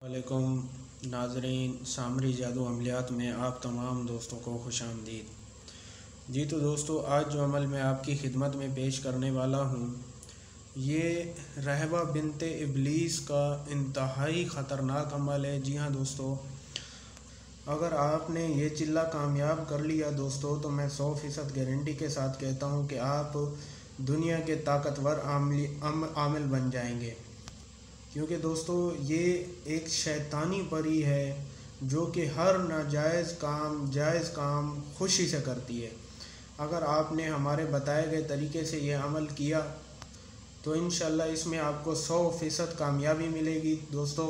वालेकुम नाजरीन, सामरी जादू अमलियात में आप तमाम दोस्तों को खुश आमदीद। जी तो दोस्तों, आज जो अमल मैं आपकी खिदमत में पेश करने वाला हूँ, ये रहबा बिनते इबलीस का इंतहाई ख़तरनाक अमल है। जी हाँ दोस्तों, अगर आपने ये चिल्ला कामयाब कर लिया दोस्तों, तो मैं 100% गारंटी के साथ कहता हूँ कि आप दुनिया के ताकतवर आमिल बन जाएंगे। क्योंकि दोस्तों, ये एक शैतानी परी है जो कि हर नाजायज़ काम जायज़ काम खुशी से करती है। अगर आपने हमारे बताए गए तरीके से ये अमल किया तो इंशाल्लाह इसमें आपको 100% कामयाबी मिलेगी दोस्तों।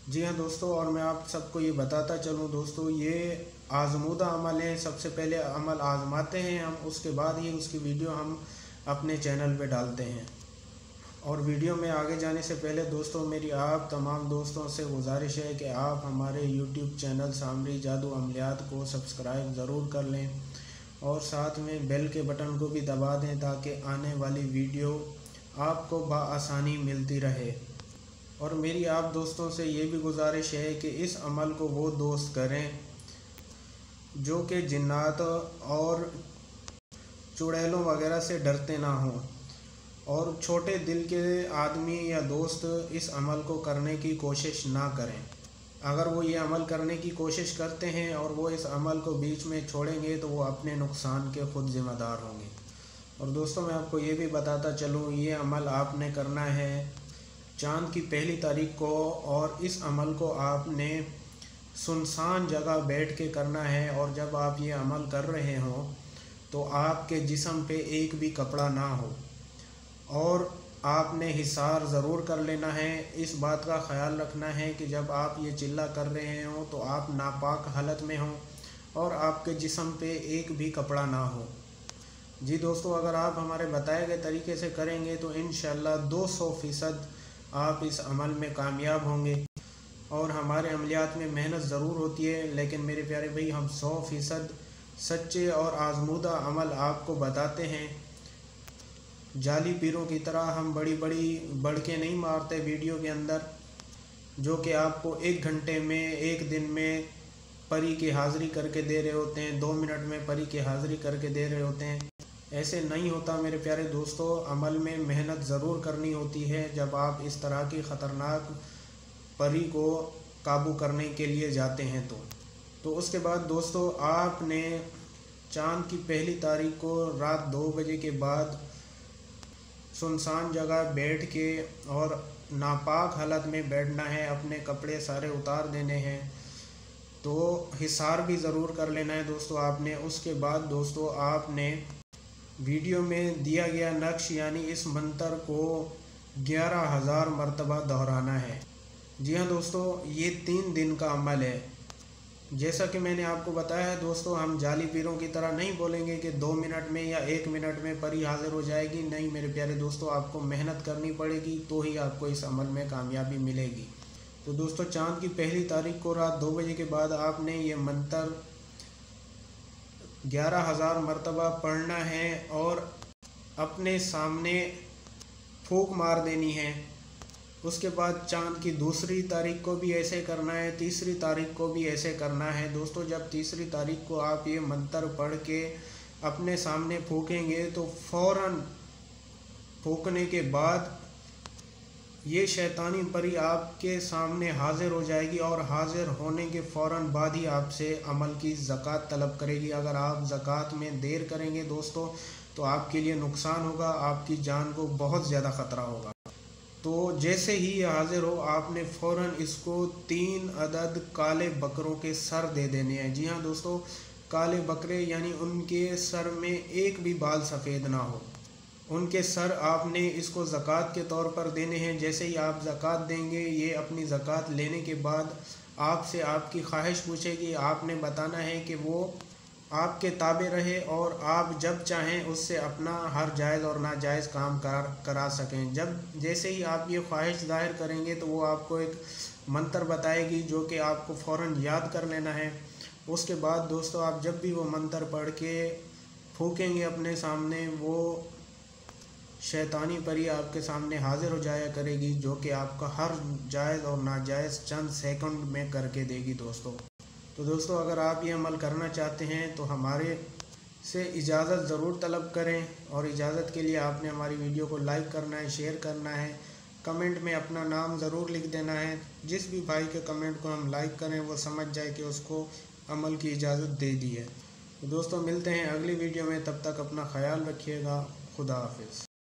जी हाँ दोस्तों, और मैं आप सबको ये बताता चलूँ दोस्तों, ये आज़मूदा अमल है। सबसे पहले अमल आज़माते हैं हम, उसके बाद ही उसकी वीडियो हम अपने चैनल पे डालते हैं। और वीडियो में आगे जाने से पहले दोस्तों, मेरी आप तमाम दोस्तों से गुजारिश है कि आप हमारे यूट्यूब चैनल सामरी जादू अमलियात को सब्सक्राइब ज़रूर कर लें और साथ में बेल के बटन को भी दबा दें ताकि आने वाली वीडियो आपको बआसानी मिलती रहे। और मेरी आप दोस्तों से ये भी गुजारिश है कि इस अमल को वो दोस्त करें जो कि जिन्नात और चुड़ैलों वगैरह से डरते ना हों, और छोटे दिल के आदमी या दोस्त इस अमल को करने की कोशिश ना करें। अगर वो ये अमल करने की कोशिश करते हैं और वो इस अमल को बीच में छोड़ेंगे तो वो अपने नुकसान के खुद ज़िम्मेदार होंगे। और दोस्तों, मैं आपको ये भी बताता चलूँ, ये अमल आपने करना है चाँद की पहली तारीख को, और इस अमल को आपने सुनसान जगह बैठ के करना है। और जब आप ये अमल कर रहे हों तो आपके जिस्म पे एक भी कपड़ा ना हो, और आपने हिसार ज़रूर कर लेना है। इस बात का ख्याल रखना है कि जब आप ये चिल्ला कर रहे हों तो आप नापाक हालत में हों और आपके जिस्म पे एक भी कपड़ा ना हो। जी दोस्तों, अगर आप हमारे बताए गए तरीके से करेंगे तो इंशाल्लाह 200% आप इस अमल में कामयाब होंगे। और हमारे अमलियात में मेहनत ज़रूर होती है, लेकिन मेरे प्यारे भाई, हम 100% सच्चे और आज़मूदा अमल आपको बताते हैं। जाली पीरों की तरह हम बड़ी बढ़के नहीं मारते वीडियो के अंदर, जो कि आपको 1 घंटे में 1 दिन में परी की हाज़िरी करके दे रहे होते हैं, 2 मिनट में परी की हाज़िरी करके दे रहे होते हैं। ऐसे नहीं होता मेरे प्यारे दोस्तों। अमल में मेहनत ज़रूर करनी होती है जब आप इस तरह की ख़तरनाक परी को काबू करने के लिए जाते हैं। तो उसके बाद दोस्तों, आपने चाँद की पहली तारीख को रात 2 बजे के बाद सुनसान जगह बैठ के और नापाक हालत में बैठना है, अपने कपड़े सारे उतार देने हैं, तो हिसार भी ज़रूर कर लेना है दोस्तों आपने। उसके बाद दोस्तों, आपने वीडियो में दिया गया नक्श यानी इस मंत्र को 11,000 मरतबा दोहराना है। जी हाँ दोस्तों, ये 3 दिन का अमल है। जैसा कि मैंने आपको बताया है दोस्तों, हम जाली पीरों की तरह नहीं बोलेंगे कि 2 मिनट में या 1 मिनट में परी हाजिर हो जाएगी। नहीं मेरे प्यारे दोस्तों, आपको मेहनत करनी पड़ेगी तो ही आपको इस अमल में कामयाबी मिलेगी। तो दोस्तों, चाँद की पहली तारीख को रात 2 बजे के बाद आपने ये मंत्र 11,000 मरतबा पढ़ना है और अपने सामने फूंक मार देनी है। उसके बाद चाँद की दूसरी तारीख को भी ऐसे करना है, तीसरी तारीख को भी ऐसे करना है दोस्तों। जब तीसरी तारीख को आप ये मंत्र पढ़ के अपने सामने फूकेंगे तो फ़ौरन फूकने के बाद ये शैतानी परी आपके सामने हाजिर हो जाएगी, और हाजिर होने के फ़ौरन बाद ही आपसे अमल की ज़कात तलब करेगी। अगर आप ज़कात में देर करेंगे दोस्तों तो आपके लिए नुकसान होगा, आपकी जान को बहुत ज़्यादा ख़तरा होगा। तो जैसे ही ये हाजिर हो, आपने फ़ौरन इसको 3 अदद काले बकरों के सर दे देने हैं। जी हाँ दोस्तों, काले बकरे यानी उनके सर में एक भी बाल सफ़ेद ना हो, उनके सर आपने इसको ज़कात के तौर पर देने हैं। जैसे ही आप ज़कात देंगे, ये अपनी ज़कात लेने के बाद आपसे आपकी ख्वाहिश पूछेगी। आपने बताना है कि वो आपके ताबे रहे और आप जब चाहें उससे अपना हर जायज़ और नाजायज़ काम करा सकें। जैसे ही आप ये ख्वाहिश ज़ाहिर करेंगे तो वो आपको एक मंत्र बताएगी जो कि आपको फ़ौरन याद कर लेना है। उसके बाद दोस्तों, आप जब भी वो मंत्र पढ़ के फूकेंगे अपने सामने, वो शैतानी परी आपके सामने हाजिर हो जाया करेगी, जो कि आपका हर जायज़ और नाजायज़ चंद सेकंड में करके देगी दोस्तों। तो दोस्तों, अगर आप ये अमल करना चाहते हैं तो हमारे से इजाज़त ज़रूर तलब करें, और इजाज़त के लिए आपने हमारी वीडियो को लाइक करना है, शेयर करना है, कमेंट में अपना नाम ज़रूर लिख देना है। जिस भी भाई के कमेंट को हम लाइक करें वो समझ जाए कि उसको अमल की इजाज़त दे दी है। तो दोस्तों, मिलते हैं अगली वीडियो में, तब तक अपना ख्याल रखिएगा। खुदा हाफिज़।